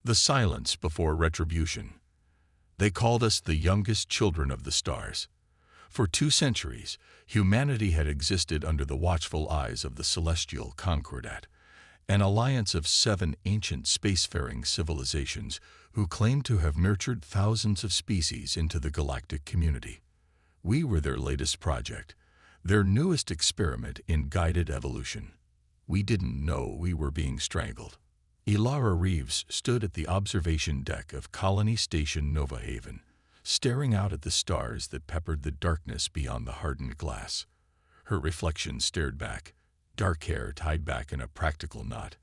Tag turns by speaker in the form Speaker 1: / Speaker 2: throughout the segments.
Speaker 1: The silence before retribution. They called us the youngest children of the stars. For 2 centuries, humanity had existed under the watchful eyes of the celestial Concordat, an alliance of 7 ancient spacefaring civilizations who claimed to have nurtured thousands of species into the galactic community. We were their latest project, their newest experiment in guided evolution. We didn't know we were being strangled. Ilara Reeves stood at the observation deck of Colony Station Nova Haven, staring out at the stars that peppered the darkness beyond the hardened glass. Her reflection stared back, dark hair tied back in a practical knot,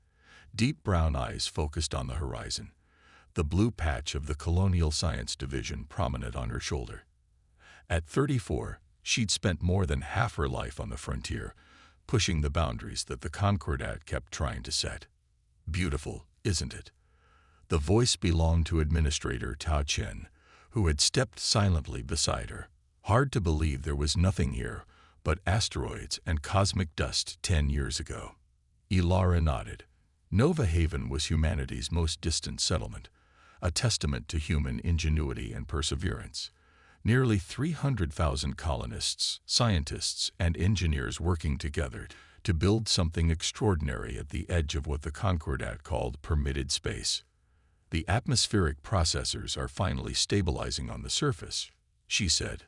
Speaker 1: deep brown eyes focused on the horizon, the blue patch of the Colonial Science Division prominent on her shoulder. At 34, she'd spent more than half her life on the frontier, pushing the boundaries that the Concordat kept trying to set. Beautiful, isn't it? The voice belonged to Administrator Tao Chen, who had stepped silently beside her. Hard to believe there was nothing here but asteroids and cosmic dust 10 years ago. Ilara nodded. Nova Haven was humanity's most distant settlement, a testament to human ingenuity and perseverance. Nearly 300,000 colonists, scientists, and engineers working together to build something extraordinary at the edge of what the Concordat called permitted space. The atmospheric processors are finally stabilizing on the surface, she said.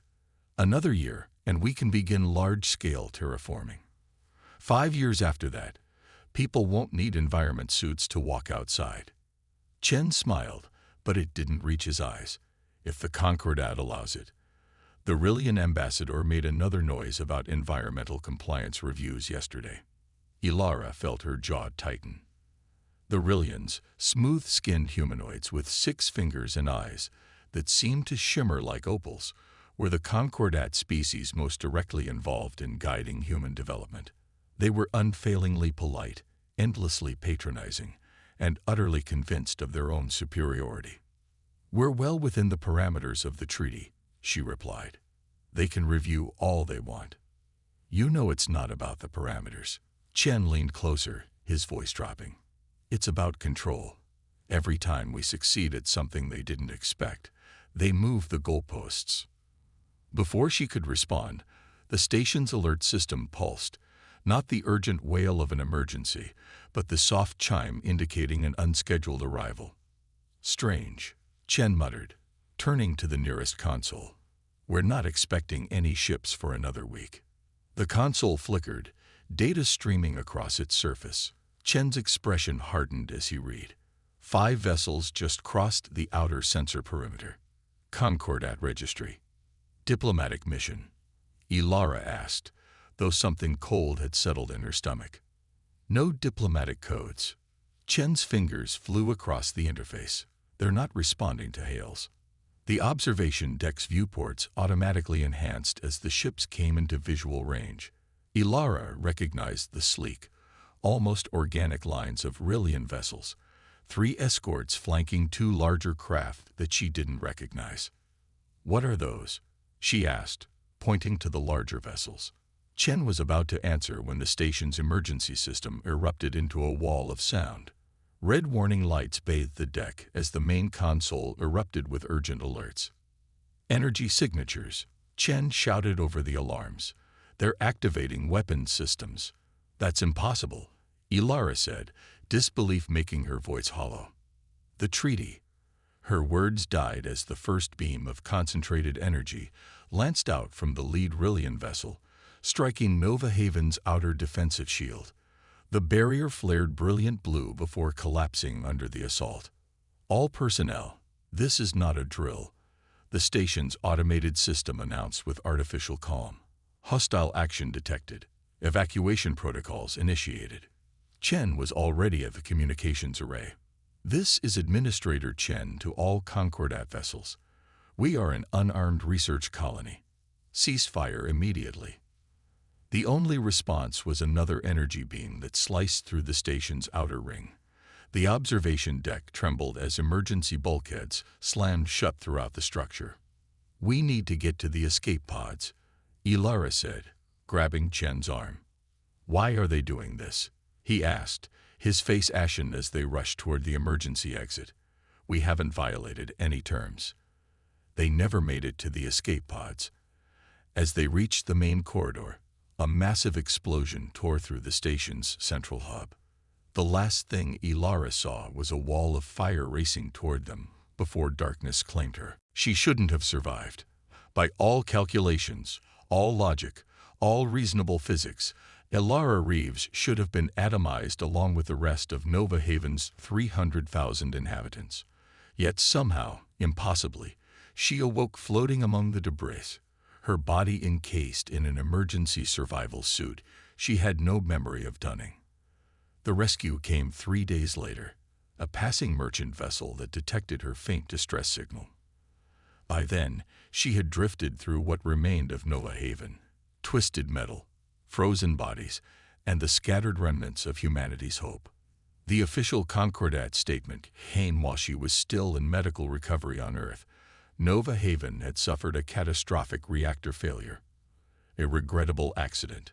Speaker 1: Another year, and we can begin large-scale terraforming. 5 years after that, people won't need environment suits to walk outside. Chen smiled, but it didn't reach his eyes. If the Concordat allows it. The Rillian ambassador made another noise about environmental compliance reviews yesterday. Ilara felt her jaw tighten. The Rillians, smooth-skinned humanoids with 6 fingers and eyes that seemed to shimmer like opals, were the Concordat species most directly involved in guiding human development. They were unfailingly polite, endlessly patronizing, and utterly convinced of their own superiority. "We're well within the parameters of the treaty," she replied. "They can review all they want." "You know it's not about the parameters." Chen leaned closer, his voice dropping. "It's about control. Every time we succeed at something they didn't expect, they move the goalposts." Before she could respond, the station's alert system pulsed, not the urgent wail of an emergency, but the soft chime indicating an unscheduled arrival. "Strange," Chen muttered, turning to the nearest console. "We're not expecting any ships for another week." The console flickered, data streaming across its surface. Chen's expression hardened as he read. 5 vessels just crossed the outer sensor perimeter. Concordat registry. Diplomatic mission? Ilara asked, though something cold had settled in her stomach. No diplomatic codes. Chen's fingers flew across the interface. They're not responding to hails. The observation deck's viewports automatically enhanced as the ships came into visual range. Ilara recognized the sleek, almost organic lines of Rillian vessels, 3 escorts flanking 2 larger craft that she didn't recognize. "What are those?" she asked, pointing to the larger vessels. Chen was about to answer when the station's emergency system erupted into a wall of sound. Red warning lights bathed the deck as the main console erupted with urgent alerts. "Energy signatures," Chen shouted over the alarms. "They're activating weapons systems." "That's impossible," Ilara said, disbelief making her voice hollow. "The treaty." Her words died as the first beam of concentrated energy lanced out from the lead Rillian vessel, striking Nova Haven's outer defensive shield. The barrier flared brilliant blue before collapsing under the assault. "All personnel, this is not a drill," the station's automated system announced with artificial calm. "Hostile action detected. Evacuation protocols initiated." Chen was already at the communications array. "This is Administrator Chen to all Concordat vessels. We are an unarmed research colony. Ceasefire immediately." The only response was another energy beam that sliced through the station's outer ring. The observation deck trembled as emergency bulkheads slammed shut throughout the structure. "We need to get to the escape pods," Ilara said, grabbing Chen's arm. "Why are they doing this?" he asked, his face ashen as they rushed toward the emergency exit. We haven't violated any terms. They never made it to the escape pods. As they reached the main corridor, a massive explosion tore through the station's central hub. The last thing Ilara saw was a wall of fire racing toward them before darkness claimed her. She shouldn't have survived. By all calculations, all logic, all reasonable physics, Ilara Reeves should have been atomized along with the rest of Nova Haven's 300,000 inhabitants. Yet somehow, impossibly, she awoke floating among the debris, her body encased in an emergency survival suit she had no memory of donning. The rescue came 3 days later, a passing merchant vessel that detected her faint distress signal. By then, she had drifted through what remained of Nova Haven, twisted metal, frozen bodies, and the scattered remnants of humanity's hope. The official Concordat statement came while she was still in medical recovery on Earth. Nova Haven had suffered a catastrophic reactor failure, a regrettable accident,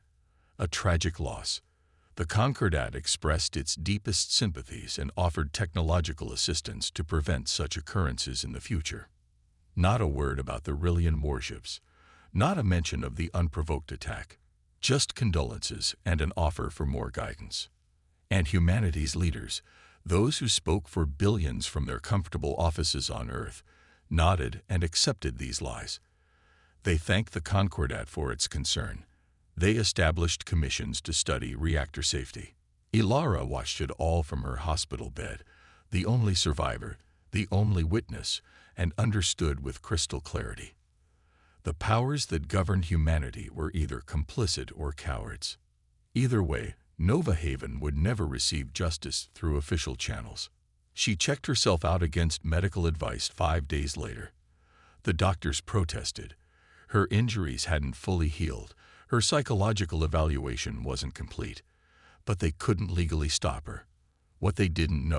Speaker 1: a tragic loss. The Concordat expressed its deepest sympathies and offered technological assistance to prevent such occurrences in the future. Not a word about the Rillian warships, not a mention of the unprovoked attack, just condolences and an offer for more guidance. And humanity's leaders, those who spoke for billions from their comfortable offices on Earth, nodded and accepted these lies. They thanked the Concordat for its concern. They established commissions to study reactor safety. Ilara watched it all from her hospital bed, the only survivor, the only witness, and understood with crystal clarity. The powers that governed humanity were either complicit or cowards. Either way, Nova Haven would never receive justice through official channels. She checked herself out against medical advice 5 days later. The doctors protested. Her injuries hadn't fully healed. Her psychological evaluation wasn't complete. But they couldn't legally stop her. What they couldn't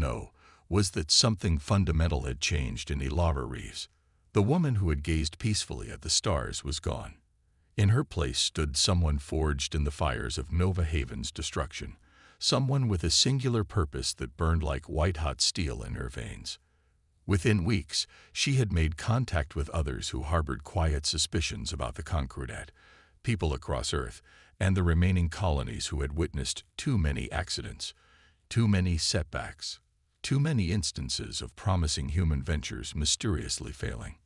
Speaker 1: know, was that something fundamental had changed in Ilara Reeves. The woman who had gazed peacefully at the stars was gone. In her place stood someone forged in the fires of Nova Haven's destruction, someone with a singular purpose that burned like white-hot steel in her veins. Within weeks, she had made contact with others who harbored quiet suspicions about the Concordat, people across Earth, and the remaining colonies who had witnessed too many accidents, too many setbacks, too many instances of promising human ventures mysteriously failing.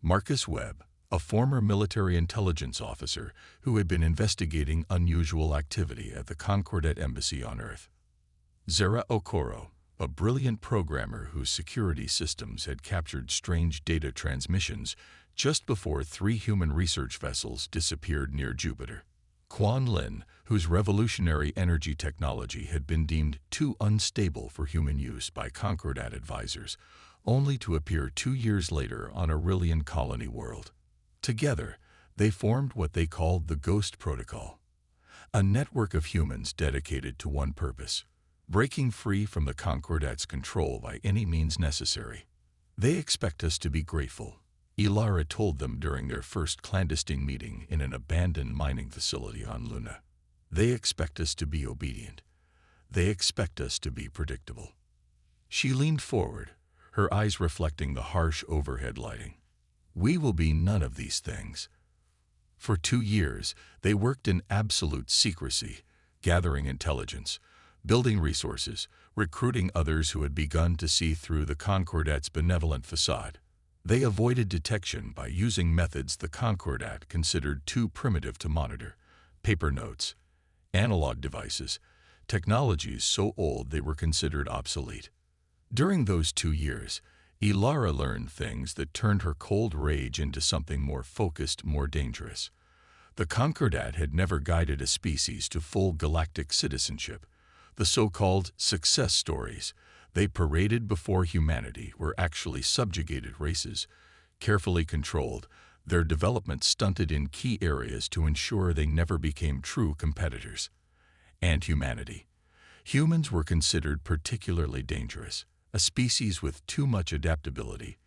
Speaker 1: Marcus Webb, a former military intelligence officer who had been investigating unusual activity at the Concordat embassy on Earth. Zara Okoro, a brilliant programmer whose security systems had captured strange data transmissions just before 3 human research vessels disappeared near Jupiter. Quan Lin, whose revolutionary energy technology had been deemed too unstable for human use by Concordat advisors, only to appear 2 years later on a Rillian colony world. Together, they formed what they called the Ghost Protocol, a network of humans dedicated to one purpose: breaking free from the Concordat's control by any means necessary. They expect us to be grateful, Ilara told them during their first clandestine meeting in an abandoned mining facility on Luna. They expect us to be obedient. They expect us to be predictable. She leaned forward, her eyes reflecting the harsh overhead lighting. We will be none of these things. For 2 years, they worked in absolute secrecy, gathering intelligence, building resources, recruiting others who had begun to see through the Concordat's benevolent facade. They avoided detection by using methods the Concordat considered too primitive to monitor: paper notes, analog devices, technologies so old they were considered obsolete. During those 2 years, Ilara learned things that turned her cold rage into something more focused, more dangerous. The Concordat had never guided a species to full galactic citizenship. The so-called success stories they paraded before humanity were actually subjugated races, carefully controlled, their development stunted in key areas to ensure they never became true competitors. And humanity. Humans were considered particularly dangerous, a species with too much adaptability,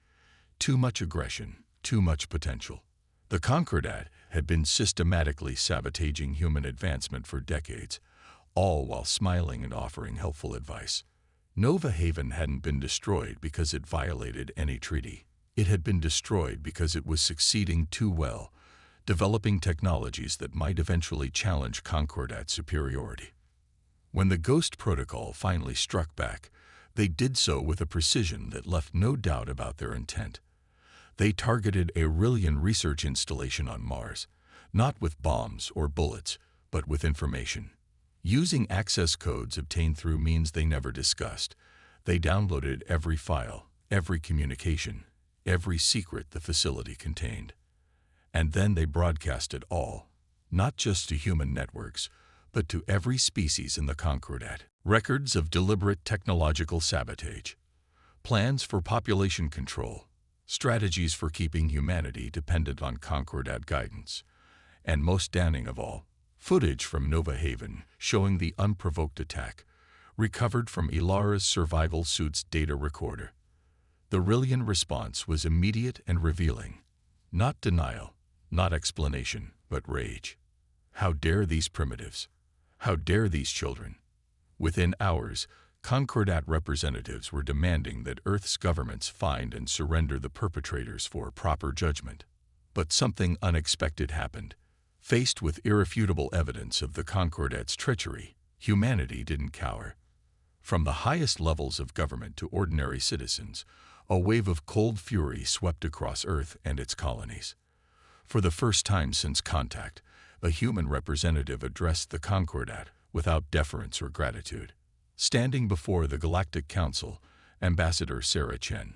Speaker 1: too much aggression, too much potential. The Concordat had been systematically sabotaging human advancement for decades, all while smiling and offering helpful advice. Nova Haven hadn't been destroyed because it violated any treaty. It had been destroyed because it was succeeding too well, developing technologies that might eventually challenge Concordat superiority. When the Ghost Protocol finally struck back, they did so with a precision that left no doubt about their intent. They targeted a Rillian research installation on Mars, not with bombs or bullets, but with information. Using access codes obtained through means they never discussed, they downloaded every file, every communication, every secret the facility contained. And then they broadcast it all, not just to human networks, but to every species in the Concordat. Records of deliberate technological sabotage, plans for population control, strategies for keeping humanity dependent on Concordat guidance, and most damning of all, footage from Nova Haven showing the unprovoked attack, recovered from Ilara's survival suit's data recorder. The Rillian response was immediate and revealing. Not denial, not explanation, but rage. How dare these primitives? How dare these children? Within hours, Concordat representatives were demanding that Earth's governments find and surrender the perpetrators for proper judgment. But something unexpected happened. Faced with irrefutable evidence of the Concordat's treachery, humanity didn't cower. From the highest levels of government to ordinary citizens, a wave of cold fury swept across Earth and its colonies. For the first time since contact, a human representative addressed the Concordat without deference or gratitude. Standing before the Galactic Council, Ambassador Sarah Chen,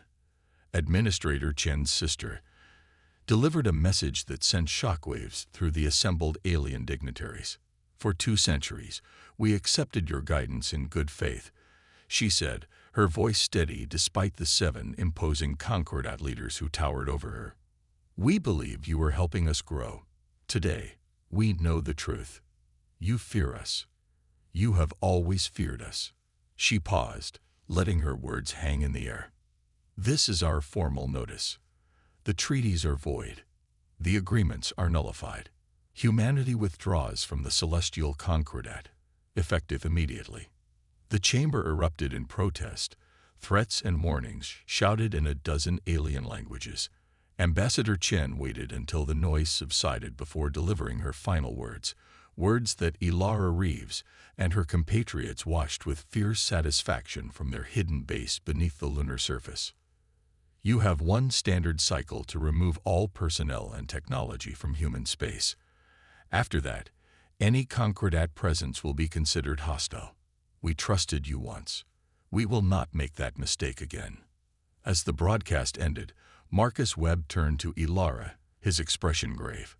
Speaker 1: Administrator Chen's sister, delivered a message that sent shockwaves through the assembled alien dignitaries. For 2 centuries, we accepted your guidance in good faith, she said, her voice steady despite the 7 imposing Concordat leaders who towered over her. We believed you were helping us grow. Today, we know the truth. You fear us. You have always feared us. She paused, letting her words hang in the air. This is our formal notice. The treaties are void. The agreements are nullified. Humanity withdraws from the celestial Concordat, effective immediately. The chamber erupted in protest, threats and warnings shouted in a dozen alien languages. Ambassador Chen waited until the noise subsided before delivering her final words, words that Ilara Reeves and her compatriots watched with fierce satisfaction from their hidden base beneath the lunar surface. You have 1 standard cycle to remove all personnel and technology from human space. After that, any Concordat presence will be considered hostile. We trusted you once. We will not make that mistake again. As the broadcast ended, Marcus Webb turned to Ilara, his expression grave.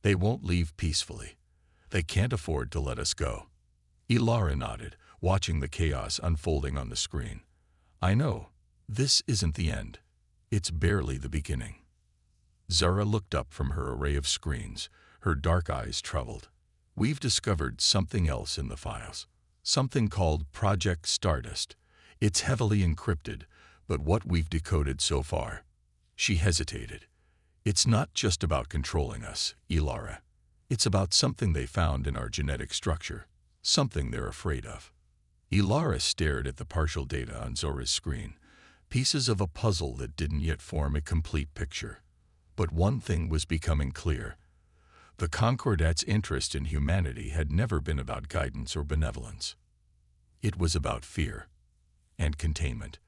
Speaker 1: They won't leave peacefully. They can't afford to let us go. Ilara nodded, watching the chaos unfolding on the screen. I know. This isn't the end. It's barely the beginning. Zara looked up from her array of screens, her dark eyes troubled. We've discovered something else in the files. Something called Project Stardust. It's heavily encrypted, but what we've decoded so far. She hesitated. It's not just about controlling us, Ilara. It's about something they found in our genetic structure, something they're afraid of. Ilara stared at the partial data on Zora's screen, pieces of a puzzle that didn't yet form a complete picture. But one thing was becoming clear. The Concordat's interest in humanity had never been about guidance or benevolence. It was about fear and containment.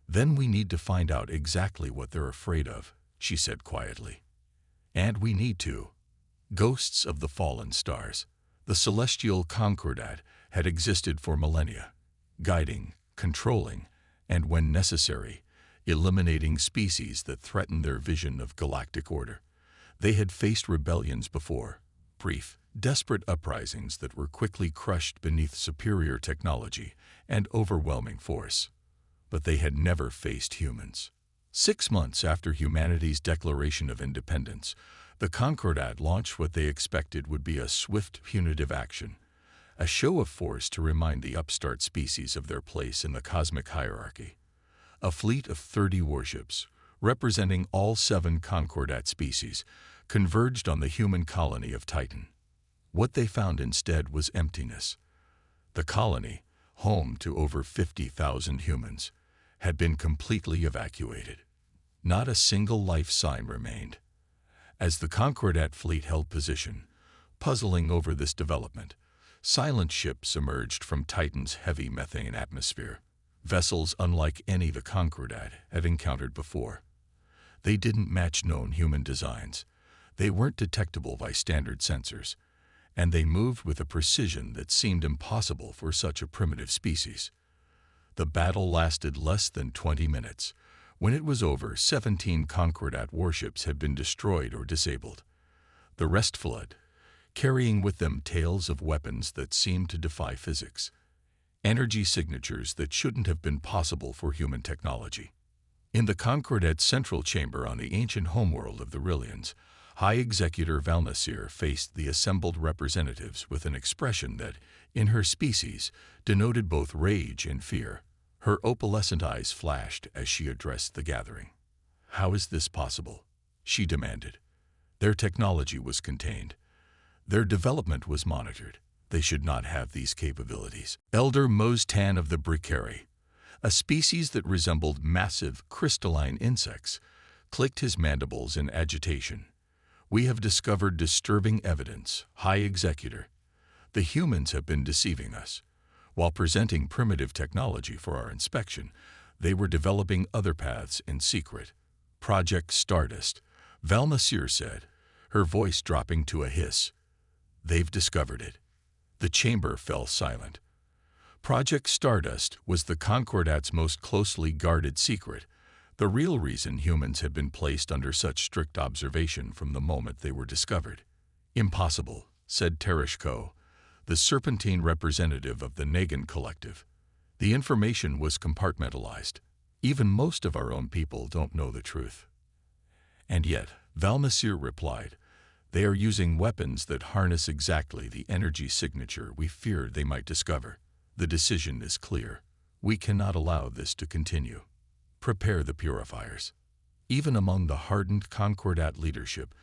Speaker 1: Then we need to find out exactly what they're afraid of, she said quietly. And we need to. Ghosts of the fallen stars. The celestial Concordat had existed for millennia, guiding, controlling, and when necessary, eliminating species that threatened their vision of galactic order. They had faced rebellions before, brief, desperate uprisings that were quickly crushed beneath superior technology and overwhelming force. But they had never faced humans. 6 months after humanity's declaration of independence, the Concordat launched what they expected would be a swift punitive action, a show of force to remind the upstart species of their place in the cosmic hierarchy. A fleet of 30 warships, representing all 7 Concordat species, converged on the human colony of Titan. What they found instead was emptiness. The colony, home to over 50,000 humans, had been completely evacuated. Not a single life sign remained. As the Concordat fleet held position, puzzling over this development, silent ships emerged from Titan's heavy methane atmosphere, vessels unlike any the Concordat had encountered before. They didn't match known human designs, they weren't detectable by standard sensors, and they moved with a precision that seemed impossible for such a primitive species. The battle lasted less than 20 minutes. When it was over, 17 Concordat warships had been destroyed or disabled. The rest fled, carrying with them tales of weapons that seemed to defy physics, energy signatures that shouldn't have been possible for human technology. In the Concordat's central chamber on the ancient homeworld of the Rillians, High Executor Valnasir faced the assembled representatives with an expression that, in her species, denoted both rage and fear. Her opalescent eyes flashed as she addressed the gathering. "How is this possible?" she demanded. "Their technology was contained. Their development was monitored. They should not have these capabilities." Elder Moztan of the Bricari, a species that resembled massive, crystalline insects, clicked his mandibles in agitation. "We have discovered disturbing evidence, High Executor. The humans have been deceiving us. While presenting primitive technology for our inspection, they were developing other paths in secret. Project Stardust," Valnasir said, her voice dropping to a hiss. "They've discovered it." The chamber fell silent. Project Stardust was the Concordat's most closely guarded secret, the real reason humans had been placed under such strict observation from the moment they were discovered. "Impossible," said Tereshko, the serpentine representative of the Nagan Collective. "The information was compartmentalized. Even most of our own people don't know the truth." "And yet," Valnasir replied, "they are using weapons that harness exactly the energy signature we feared they might discover. The decision is clear. We cannot allow this to continue. Prepare the purifiers." Even among the hardened Concordat leadership,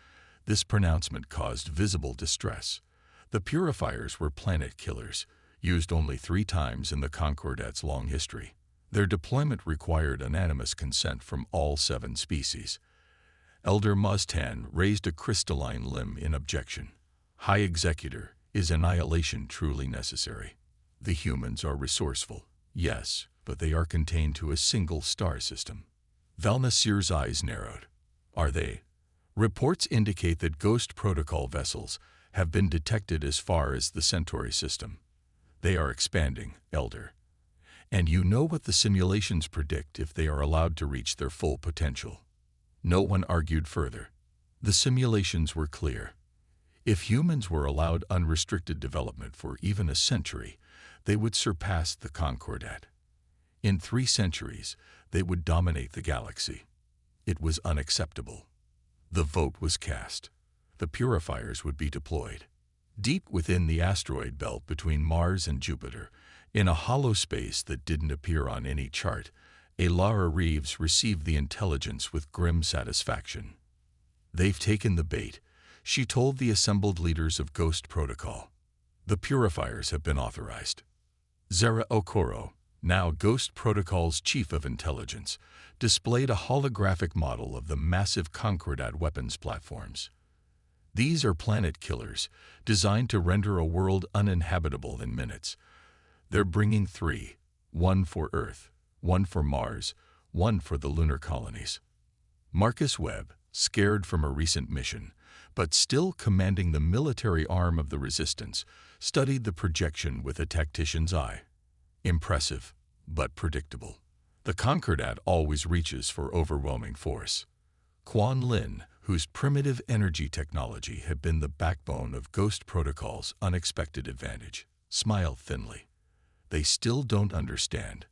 Speaker 1: this pronouncement caused visible distress. The purifiers were planet killers, used only 3 times in the Concordat's long history. Their deployment required unanimous consent from all 7 species. Elder Moztan raised a crystalline limb in objection. "High Executor, is annihilation truly necessary? The humans are resourceful, yes, but they are contained to a single star system." Valnasir's eyes narrowed. "Are they? Reports indicate that Ghost Protocol vessels have been detected as far as the Centauri system. They are expanding, Elder. And you know what the simulations predict if they are allowed to reach their full potential." No one argued further. The simulations were clear. If humans were allowed unrestricted development for even a century, they would surpass the Concordat. In 3 centuries, they would dominate the galaxy. It was unacceptable. The vote was cast. The purifiers would be deployed. Deep within the asteroid belt between Mars and Jupiter, in a hollow space that didn't appear on any chart, Lara Reeves received the intelligence with grim satisfaction. "They've taken the bait," she told the assembled leaders of Ghost Protocol. "The purifiers have been authorized." Zara Okoro, now Ghost Protocol's chief of intelligence, displayed a holographic model of the massive Concordat weapons platforms. "These are planet killers, designed to render a world uninhabitable in minutes. They're bringing 3, 1 for Earth, 1 for Mars, 1 for the lunar colonies." Marcus Webb, scared from a recent mission, but still commanding the military arm of the resistance, studied the projection with a tactician's eye. Impressive, but predictable. The Concordat always reaches for overwhelming force. Quan Lin, whose primitive energy technology had been the backbone of Ghost Protocol's unexpected advantage, smiled thinly. "They still don't understand.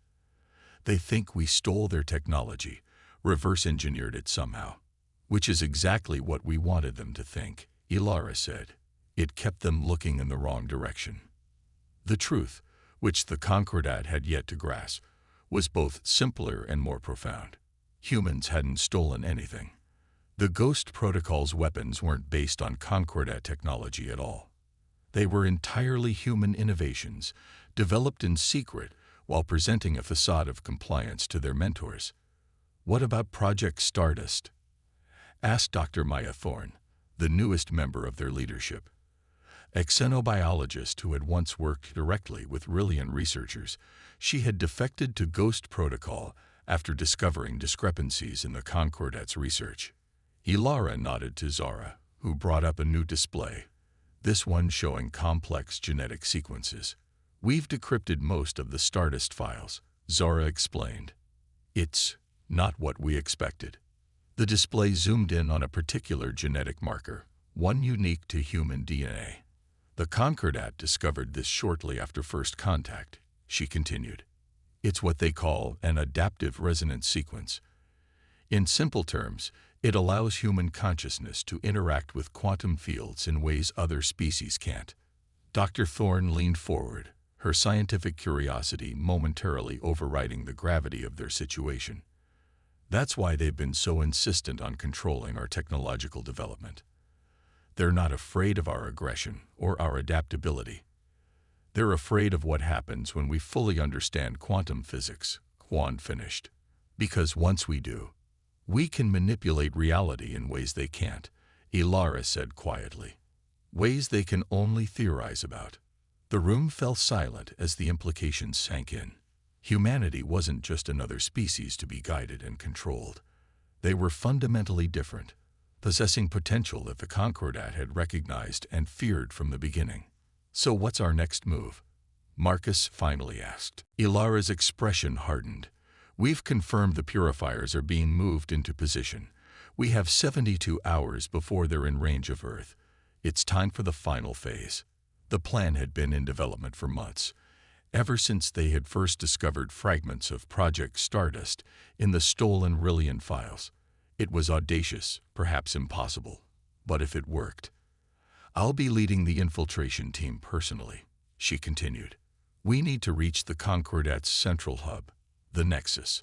Speaker 1: They think we stole their technology, reverse-engineered it somehow." "Which is exactly what we wanted them to think," Lara said. "It kept them looking in the wrong direction." The truth, which the Concordat had yet to grasp, was both simpler and more profound. Humans hadn't stolen anything. The Ghost Protocol's weapons weren't based on Concordat technology at all. They were entirely human innovations, developed in secret while presenting a facade of compliance to their mentors. "What about Project Stardust?" asked Dr. Maya Thorne, the newest member of their leadership. A xenobiologist who had once worked directly with Rillian researchers, she had defected to Ghost Protocol after discovering discrepancies in the Concordat's research. Ilara nodded to Zara, who brought up a new display, this one showing complex genetic sequences. "We've decrypted most of the Stardust files," Zara explained. "It's not what we expected." The display zoomed in on a particular genetic marker, one unique to human DNA. "The Concordat discovered this shortly after first contact," she continued. "It's what they call an adaptive resonance sequence. In simple terms, it allows human consciousness to interact with quantum fields in ways other species can't." Dr. Thorne leaned forward, her scientific curiosity momentarily overriding the gravity of their situation. "That's why they've been so insistent on controlling our technological development. They're not afraid of our aggression or our adaptability. They're afraid of what happens when we fully understand quantum physics," Quan finished. "Because once we do, we can manipulate reality in ways they can't," Ilara said quietly. "Ways they can only theorize about." The room fell silent as the implications sank in. Humanity wasn't just another species to be guided and controlled. They were fundamentally different, possessing potential that the Concordat had recognized and feared from the beginning. "So what's our next move?" Marcus finally asked. Ilara's expression hardened. "We've confirmed the purifiers are being moved into position. We have 72 hours before they're in range of Earth. It's time for the final phase." The plan had been in development for months, ever since they had first discovered fragments of Project Stardust in the stolen Rillian files. It was audacious, perhaps impossible, but if it worked. "I'll be leading the infiltration team personally," she continued. "We need to reach the Concordat's central hub, the Nexus.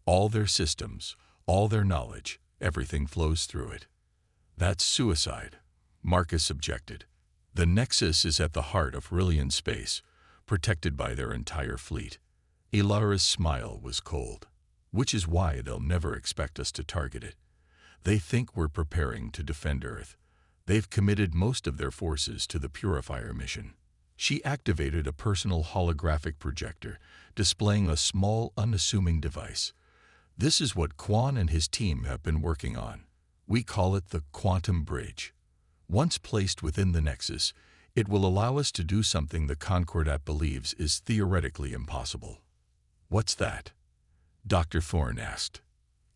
Speaker 1: All their systems, all their knowledge, everything flows through it." "That's suicide," Marcus objected. "The Nexus is at the heart of Rillian space, protected by their entire fleet." Ilara's smile was cold. "Which is why they'll never expect us to target it. They think we're preparing to defend Earth. They've committed most of their forces to the Purifier mission." She activated a personal holographic projector, displaying a small, unassuming device. "This is what Quan and his team have been working on. We call it the Quantum Bridge. Once placed within the Nexus, it will allow us to do something the Concordat believes is theoretically impossible." "What's that?" Dr. Thorne asked.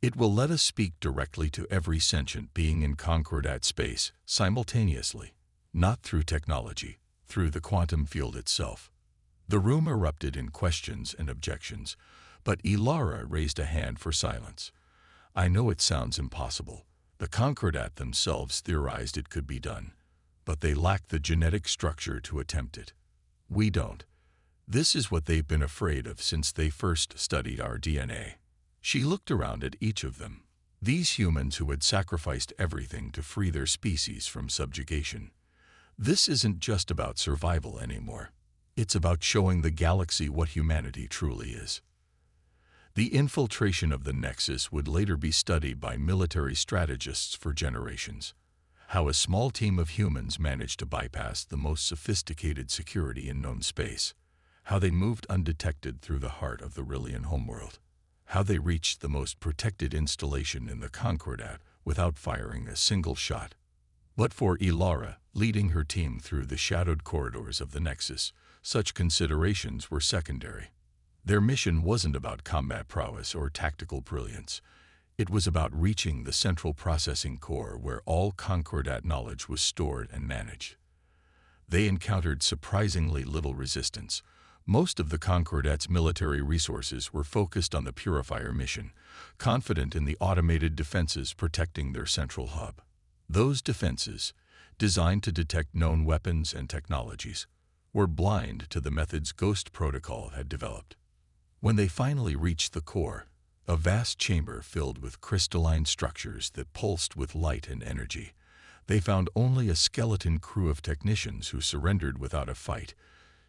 Speaker 1: "It will let us speak directly to every sentient being in Concordat space simultaneously, not through technology, through the quantum field itself." The room erupted in questions and objections, but Ilara raised a hand for silence. "I know it sounds impossible. The Concordat themselves theorized it could be done, but they lack the genetic structure to attempt it. We don't. This is what they've been afraid of since they first studied our DNA." She looked around at each of them. These humans who had sacrificed everything to free their species from subjugation. This isn't just about survival anymore. It's about showing the galaxy what humanity truly is. The infiltration of the Nexus would later be studied by military strategists for generations. How a small team of humans managed to bypass the most sophisticated security in known space. How they moved undetected through the heart of the Rillian homeworld. How they reached the most protected installation in the Concordat without firing a single shot. But for Ilara, leading her team through the shadowed corridors of the Nexus, such considerations were secondary. Their mission wasn't about combat prowess or tactical brilliance. It was about reaching the central processing core where all Concordat knowledge was stored and managed. They encountered surprisingly little resistance. Most of the Concordat's military resources were focused on the Purifier mission, confident in the automated defenses protecting their central hub. Those defenses, designed to detect known weapons and technologies, were blind to the methods Ghost Protocol had developed. When they finally reached the core, a vast chamber filled with crystalline structures that pulsed with light and energy, they found only a skeleton crew of technicians who surrendered without a fight,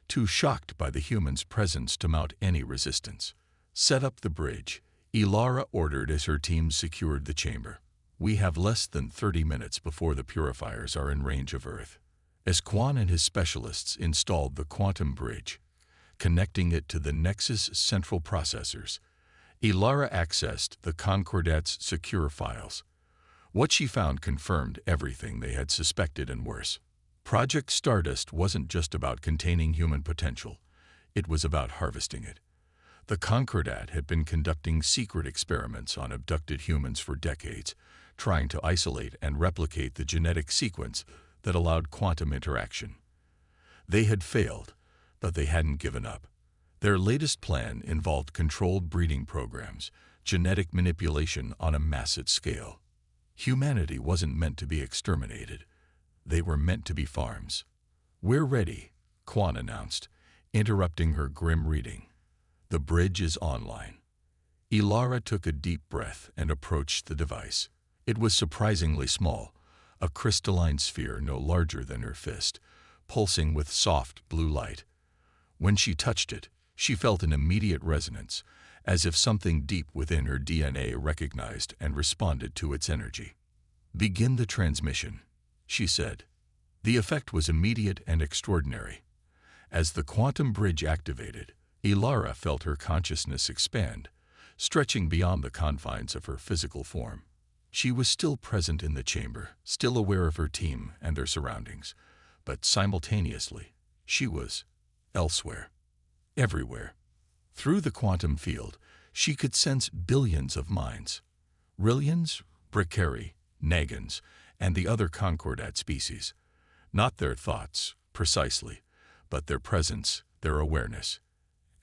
Speaker 1: too shocked by the humans' presence to mount any resistance. "Set up the bridge," Ilara ordered as her team secured the chamber. "We have less than 30 minutes before the purifiers are in range of Earth." As Quan and his specialists installed the quantum bridge, connecting it to the Nexus central processors, Ilara accessed the Concordat's secure files. What she found confirmed everything they had suspected and worse. Project Stardust wasn't just about containing human potential, it was about harvesting it. The Concordat had been conducting secret experiments on abducted humans for decades, trying to isolate and replicate the genetic sequence that allowed quantum interaction. They had failed, but they hadn't given up. Their latest plan involved controlled breeding programs, genetic manipulation on a massive scale. Humanity wasn't meant to be exterminated. They were meant to be farms. "We're ready," Quan announced, interrupting her grim reading. "The bridge is online." Ilara took a deep breath and approached the device. It was surprisingly small, a crystalline sphere no larger than her fist, pulsing with soft blue light. When she touched it, she felt an immediate resonance, as if something deep within her DNA recognized and responded to its energy. "Begin the transmission," she said. The effect was immediate and extraordinary. As the quantum bridge activated, Ilara felt her consciousness expand, stretching beyond the confines of her physical form. She was still present in the chamber, still aware of her team and their surroundings, but simultaneously, she was elsewhere, everywhere. Through the quantum field, she could sense billions of minds. Rillions, Bricari, Nagans, and the other Concordat species. Not their thoughts, precisely, but their presence, their awareness.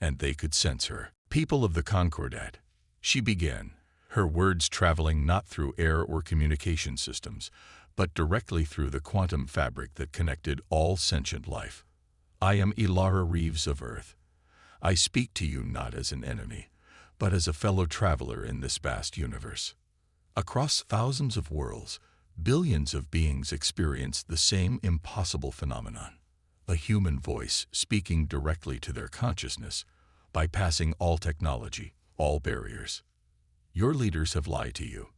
Speaker 1: And they could sense her. "People of the Concordat," she began, her words traveling not through air or communication systems, but directly through the quantum fabric that connected all sentient life. "I am Ilara Reeves of Earth. I speak to you not as an enemy, but as a fellow traveler in this vast universe. Across thousands of worlds, billions of beings experience the same impossible phenomenon. A human voice speaking directly to their consciousness, bypassing all technology, all barriers. Your leaders have lied to you.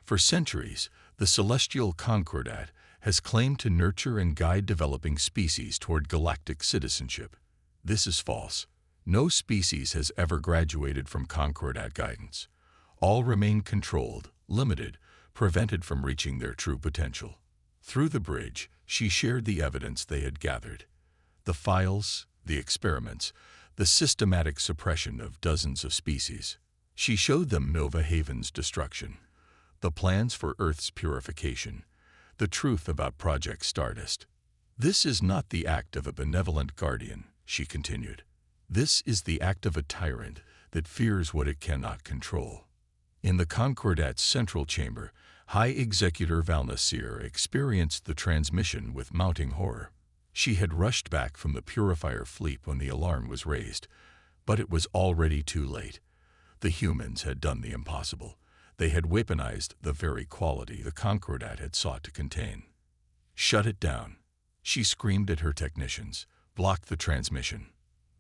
Speaker 1: For centuries, the celestial Concordat has claimed to nurture and guide developing species toward galactic citizenship. This is false. No species has ever graduated from Concordat guidance. All remain controlled, limited, prevented from reaching their true potential." Through the bridge, she shared the evidence they had gathered. The files, the experiments, the systematic suppression of dozens of species. She showed them Nova Haven's destruction, the plans for Earth's purification, the truth about Project Stardust. "This is not the act of a benevolent guardian," she continued. "This is the act of a tyrant that fears what it cannot control." In the Concordat's central chamber, High Executor Valnasir experienced the transmission with mounting horror. She had rushed back from the purifier fleet when the alarm was raised, but it was already too late. The humans had done the impossible. They had weaponized the very quality the Concordat had sought to contain. "Shut it down," she screamed at her technicians. "Block the transmission."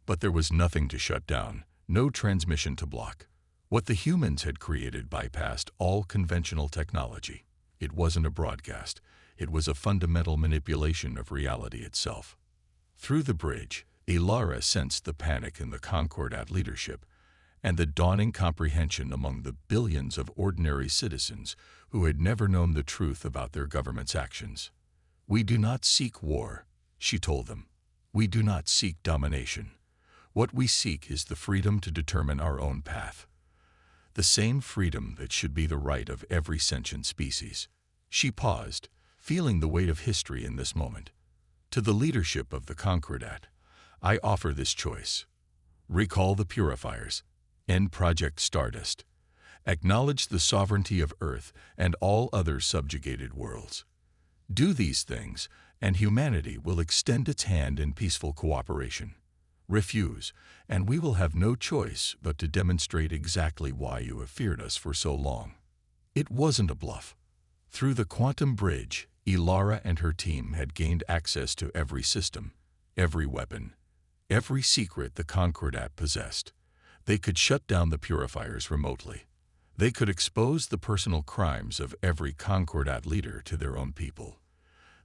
Speaker 1: But there was nothing to shut down, no transmission to block. What the humans had created bypassed all conventional technology. It wasn't a broadcast. It was a fundamental manipulation of reality itself. Through the bridge, Ilara sensed the panic in the Concordat leadership and the dawning comprehension among the billions of ordinary citizens who had never known the truth about their government's actions. "We do not seek war," she told them. "We do not seek domination. What we seek is the freedom to determine our own path. The same freedom that should be the right of every sentient species." She paused, feeling the weight of history in this moment. "To the leadership of the Concordat, I offer this choice. Recall the purifiers. End Project Stardust. Acknowledge the sovereignty of Earth and all other subjugated worlds. Do these things, and humanity will extend its hand in peaceful cooperation. Refuse, and we will have no choice but to demonstrate exactly why you have feared us for so long." It wasn't a bluff. Through the quantum bridge, Ilara and her team had gained access to every system, every weapon, every secret the Concordat possessed. They could shut down the purifiers remotely. They could expose the personal crimes of every Concordat leader to their own people.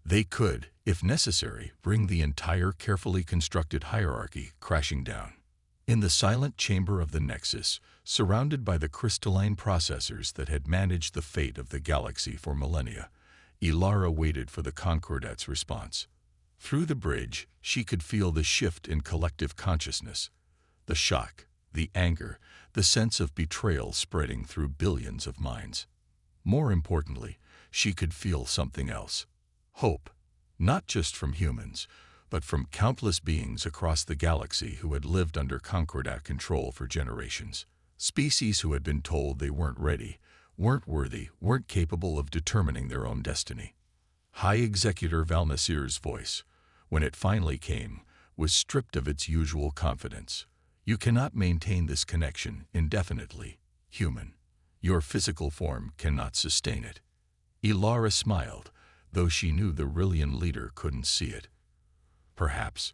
Speaker 1: They could, if necessary, bring the entire carefully constructed hierarchy crashing down. In the silent chamber of the Nexus, surrounded by the crystalline processors that had managed the fate of the galaxy for millennia, Ilara waited for the Concordat's response. Through the bridge, she could feel the shift in collective consciousness, the shock, the anger, the sense of betrayal spreading through billions of minds. More importantly, she could feel something else. Hope, not just from humans, but from countless beings across the galaxy who had lived under Concordat control for generations. Species who had been told they weren't ready, weren't worthy, weren't capable of determining their own destiny. High Executor Valnasir's voice, when it finally came, was stripped of its usual confidence. You cannot maintain this connection indefinitely, human. Your physical form cannot sustain it. Ilara smiled, though she knew the Rillian leader couldn't see it. Perhaps,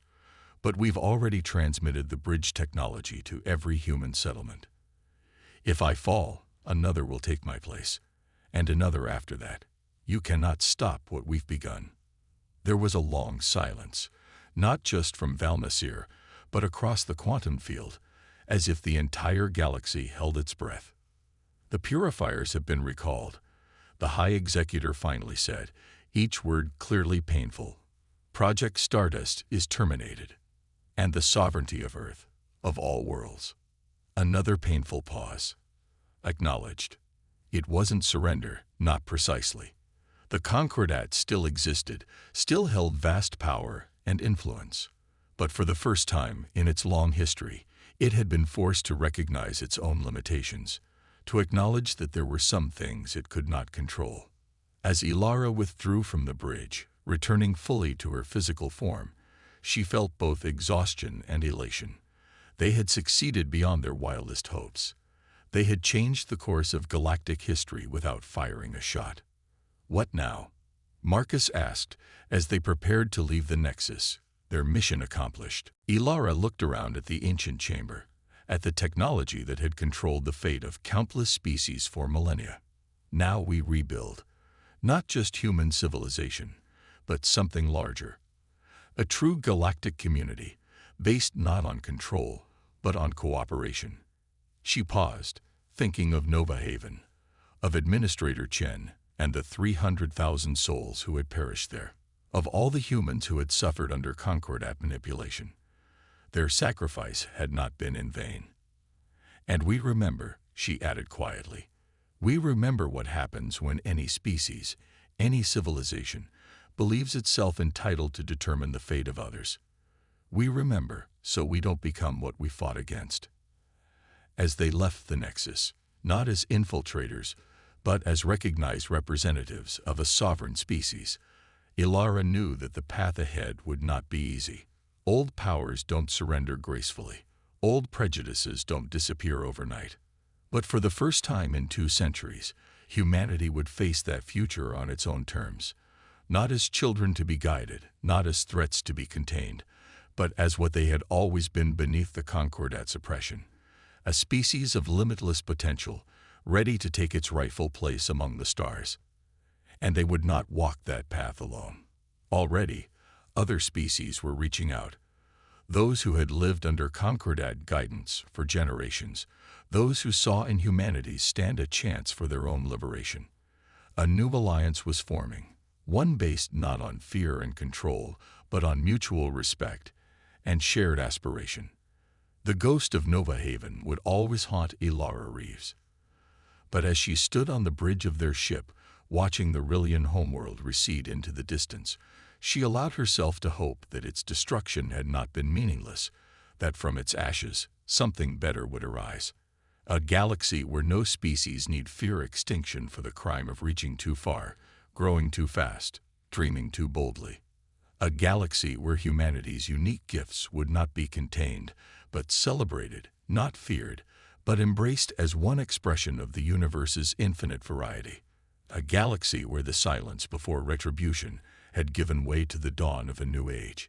Speaker 1: but we've already transmitted the bridge technology to every human settlement. If I fall, another will take my place, and another after that. You cannot stop what we've begun. There was a long silence, not just from Valnasir, but across the quantum field, as if the entire galaxy held its breath. The purifiers have been recalled, the High Executor finally said, each word clearly painful. Project Stardust is terminated, and the sovereignty of Earth, of all worlds. Another painful pause. Acknowledged. It wasn't surrender, not precisely. The Concordat still existed, still held vast power and influence. But for the first time in its long history, it had been forced to recognize its own limitations, to acknowledge that there were some things it could not control. As Ilara withdrew from the bridge, returning fully to her physical form, she felt both exhaustion and elation. They had succeeded beyond their wildest hopes. They had changed the course of galactic history without firing a shot. What now? Marcus asked as they prepared to leave the Nexus, their mission accomplished. Ilara looked around at the ancient chamber, at the technology that had controlled the fate of countless species for millennia. Now we rebuild, not just human civilization, but something larger. A true galactic community, based not on control, but on cooperation. She paused, thinking of Nova Haven, of Administrator Chen, and the 300,000 souls who had perished there, of all the humans who had suffered under Concordat manipulation. Their sacrifice had not been in vain. And we remember, she added quietly, we remember what happens when any species, any civilization, believes itself entitled to determine the fate of others. We remember, so we don't become what we fought against. As they left the Nexus, not as infiltrators, but as recognized representatives of a sovereign species, Ilara knew that the path ahead would not be easy. Old powers don't surrender gracefully. Old prejudices don't disappear overnight. But for the first time in 2 centuries, humanity would face that future on its own terms, not as children to be guided, not as threats to be contained, but as what they had always been beneath the Concordat's oppression, a species of limitless potential, ready to take its rightful place among the stars. And they would not walk that path alone. Already, other species were reaching out. Those who had lived under Concordat guidance for generations, those who saw in humanity stand a chance for their own liberation. A new alliance was forming, one based not on fear and control, but on mutual respect and shared aspiration. The ghost of Nova Haven would always haunt Ilara Reeves. But as she stood on the bridge of their ship, watching the Rillian homeworld recede into the distance, she allowed herself to hope that its destruction had not been meaningless, that from its ashes something better would arise. A galaxy where no species need fear extinction for the crime of reaching too far, growing too fast, dreaming too boldly. A galaxy where humanity's unique gifts would not be contained, but celebrated, not feared, but embraced as one expression of the universe's infinite variety. A galaxy where the silence before retribution had given way to the dawn of a new age.